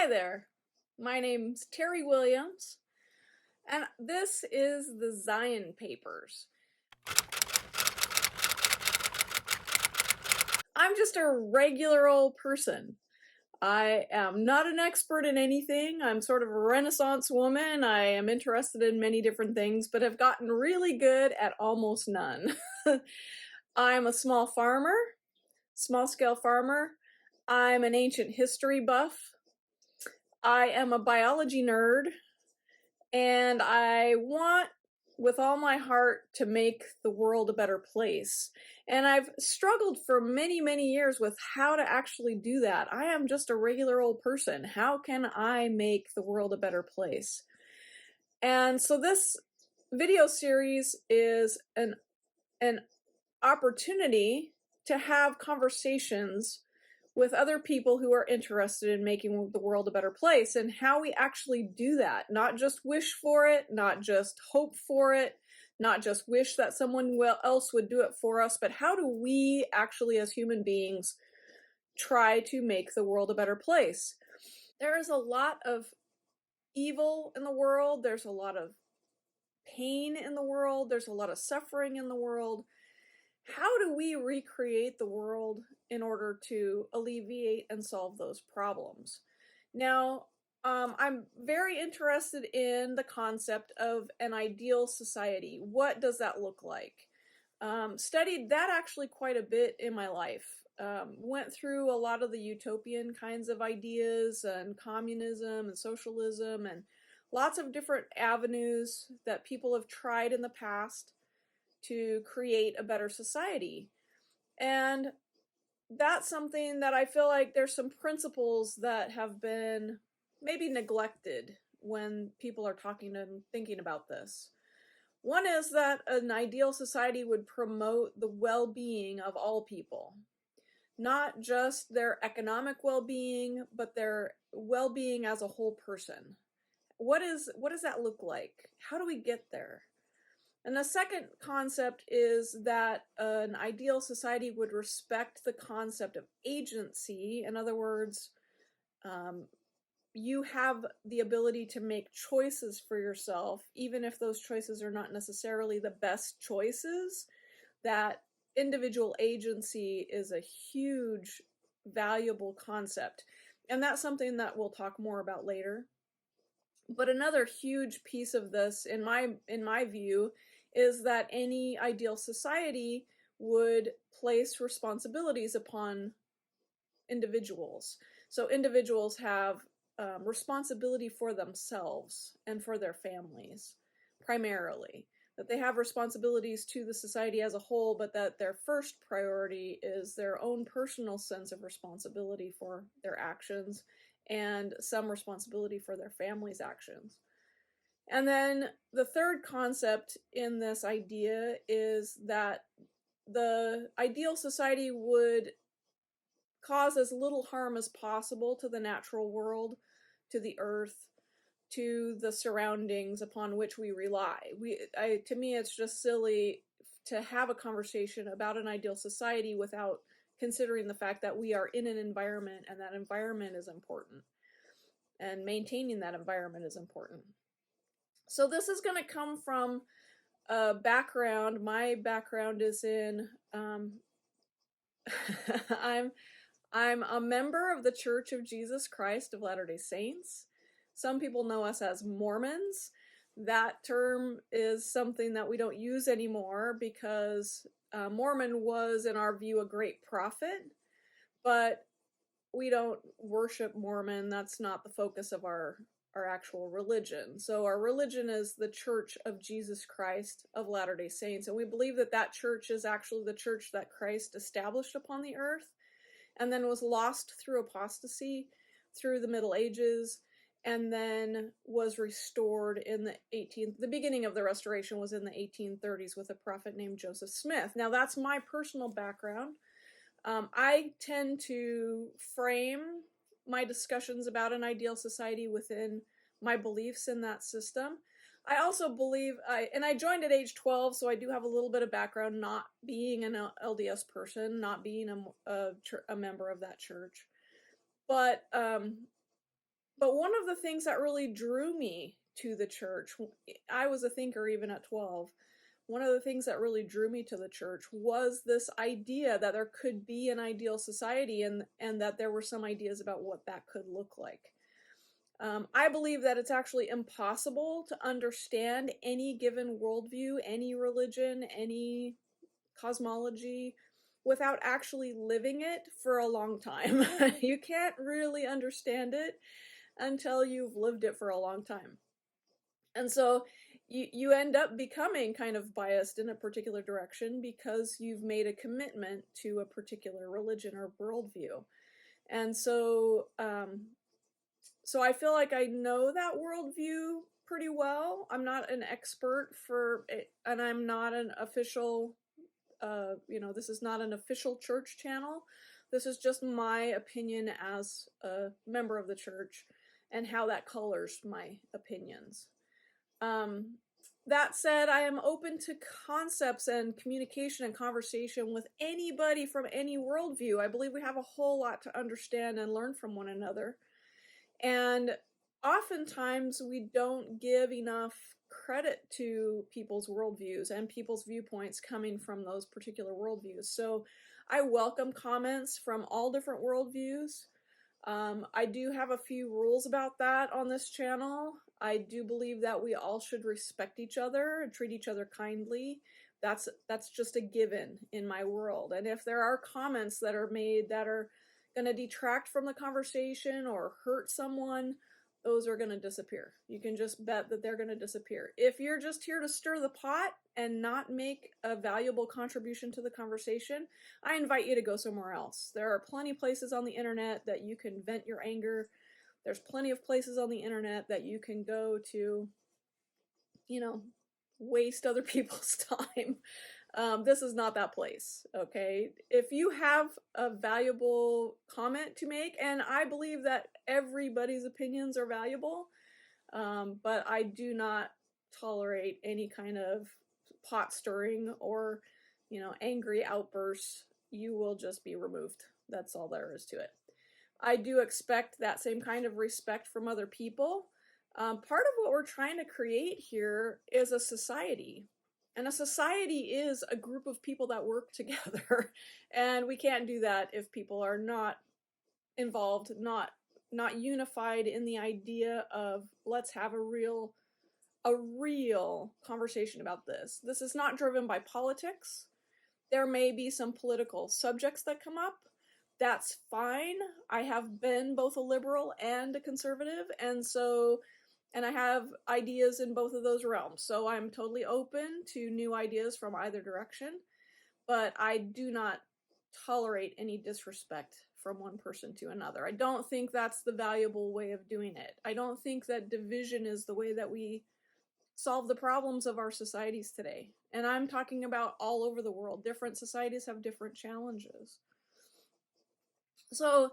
Hi there, my name's Terry Williams, and this is the Zion Papers. I'm just a regular old person. I am not an expert in anything. I'm sort of a Renaissance woman. I am interested in many different things, but have gotten really good at almost none. I'm a small scale farmer. I'm an ancient history buff. I am a biology nerd. And I want, with all my heart, to make the world a better place. And I've struggled for many, many years with how to actually do that. I am just a regular old person. How can I make the world a better place? And so this video series is an opportunity to have conversations with other people who are interested in making the world a better place, and how we actually do that. Not just wish for it, not just hope for it, not just wish that someone else would do it for us, but how do we actually as human beings try to make the world a better place? There is a lot of evil in the world. There's a lot of pain in the world. There's a lot of suffering in the world. How do we recreate the world in order to alleviate and solve those problems? Now, I'm very interested in the concept of an ideal society. What does that look like? Studied that actually quite a bit in my life. Went through a lot of the utopian kinds of ideas and communism and socialism and lots of different avenues that people have tried in the past to create a better society. And that's something that I feel like there's some principles that have been maybe neglected when people are talking and thinking about this. One is that an ideal society would promote the well-being of all people, not just their economic well-being, but their well-being as a whole person. What does that look like? How do we get there? And the second concept is that an ideal society would respect the concept of agency. In other words, you have the ability to make choices for yourself, even if those choices are not necessarily the best choices. That individual agency is a huge, valuable concept. And that's something that we'll talk more about later. But another huge piece of this, in my view, is that any ideal society would place responsibilities upon individuals. So individuals have responsibility for themselves and for their families, primarily. That they have responsibilities to the society as a whole, but that their first priority is their own personal sense of responsibility for their actions and some responsibility for their family's actions. And then the third concept in this idea is that the ideal society would cause as little harm as possible to the natural world, to the earth, to the surroundings upon which we rely. To me, it's just silly to have a conversation about an ideal society without considering the fact that we are in an environment, and that environment is important, and maintaining that environment is important. So this is going to come from a background. My background is in, I'm a member of the Church of Jesus Christ of Latter-day Saints. Some people know us as Mormons. That term is something that we don't use anymore because Mormon was, in our view, a great prophet, but we don't worship Mormon. That's not the focus of our actual religion. So our religion is the Church of Jesus Christ of Latter-day Saints, and we believe that that church is actually the church that Christ established upon the earth and then was lost through apostasy through the Middle Ages, and then was restored in the beginning of the restoration was in the 1830s with a prophet named Joseph Smith. Now that's my personal background. I tend to frame my discussions about an ideal society within my beliefs in that system. I also believe, I joined at age 12, so I do have a little bit of background not being an LDS person, not being a member of that church. But But one of the things that really drew me to the church, I was a thinker even at 12. One of the things that really drew me to the church was this idea that there could be an ideal society, and that there were some ideas about what that could look like. I believe that it's actually impossible to understand any given worldview, any religion, any cosmology without actually living it for a long time. You can't really understand it until you've lived it for a long time. And so you end up becoming kind of biased in a particular direction because you've made a commitment to a particular religion or worldview. And so I feel like I know that worldview pretty well. I'm not an expert for it, and I'm not an official, this is not an official church channel. This is just my opinion as a member of the church and how that colors my opinions. That said, I am open to concepts and communication and conversation with anybody from any worldview. I believe we have a whole lot to understand and learn from one another. And oftentimes we don't give enough credit to people's worldviews and people's viewpoints coming from those particular worldviews. So I welcome comments from all different worldviews. I do have a few rules about that on this channel. I do believe that we all should respect each other and treat each other kindly. That's just a given in my world. And if there are comments that are made that are going to detract from the conversation or hurt someone, those are going to disappear. You can just bet that they're going to disappear. If you're just here to stir the pot and not make a valuable contribution to the conversation, I invite you to go somewhere else. There are plenty of places on the internet that you can vent your anger. There's plenty of places on the internet that you can go to, waste other people's time. This is not that place, okay? If you have a valuable comment to make, and I believe that everybody's opinions are valuable, but I do not tolerate any kind of pot stirring or, angry outbursts. You will just be removed. That's all there is to it. I do expect that same kind of respect from other people. Part of what we're trying to create here is a society. And a society is a group of people that work together. And we can't do that if people are not involved, not unified in the idea of let's have a real conversation about this. This is not driven by politics. There may be some political subjects that come up. That's fine. I have been both a liberal and a conservative, and I have ideas in both of those realms. So I'm totally open to new ideas from either direction, but I do not tolerate any disrespect from one person to another. I don't think that's the valuable way of doing it. I don't think that division is the way that we solve the problems of our societies today. And I'm talking about all over the world. Different societies have different challenges. So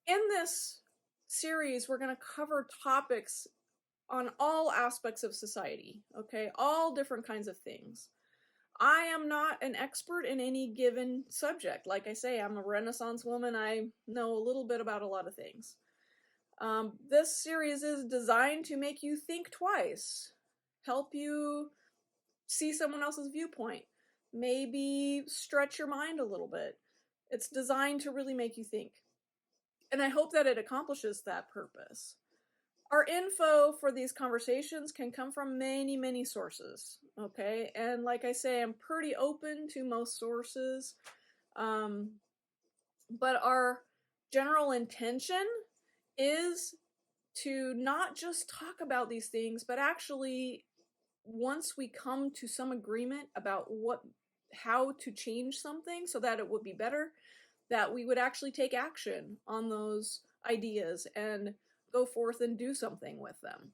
in this series, we're going to cover topics on all aspects of society, okay? All different kinds of things. I am not an expert in any given subject. Like I say, I'm a Renaissance woman. I know a little bit about a lot of things. This series is designed to make you think twice, help you see someone else's viewpoint, maybe stretch your mind a little bit. It's designed to really make you think. And I hope that it accomplishes that purpose. Our info for these conversations can come from many, many sources, okay? And like I say, I'm pretty open to most sources. But our general intention is to not just talk about these things, but actually, once we come to some agreement about how to change something so that it would be better, that we would actually take action on those ideas and go forth and do something with them.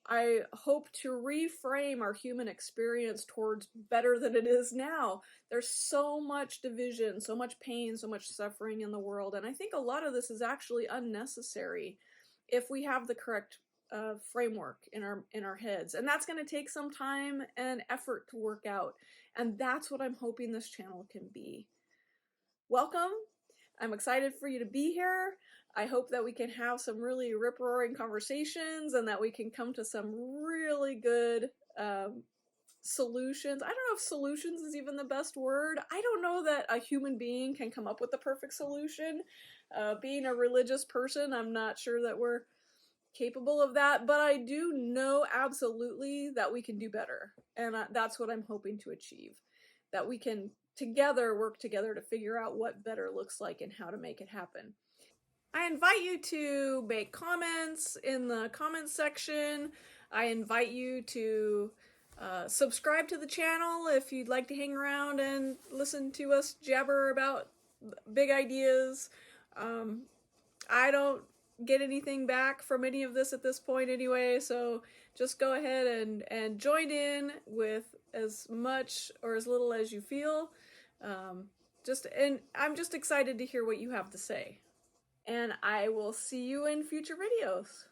I hope to reframe our human experience towards better than it is now. There's so much division, so much pain, so much suffering in the world, and I think a lot of this is actually unnecessary if we have the correct framework in our heads. And that's going to take some time and effort to work out, and that's what I'm hoping this channel can be. Welcome. I'm excited for you to be here. I hope that we can have some really rip-roaring conversations and that we can come to some really good solutions. I don't know if solutions is even the best word. I don't know that a human being can come up with the perfect solution. Being a religious person, I'm not sure that we're capable of that, but I do know absolutely that we can do better. And that's what I'm hoping to achieve. That we can together work together to figure out what better looks like and how to make it happen. I invite you to make comments in the comments section. I invite you to subscribe to the channel if you'd like to hang around and listen to us jabber about big ideas. I don't get anything back from any of this at this point anyway, so just go ahead and join in with as much or as little as you feel. And I'm just excited to hear what you have to say. And I will see you in future videos.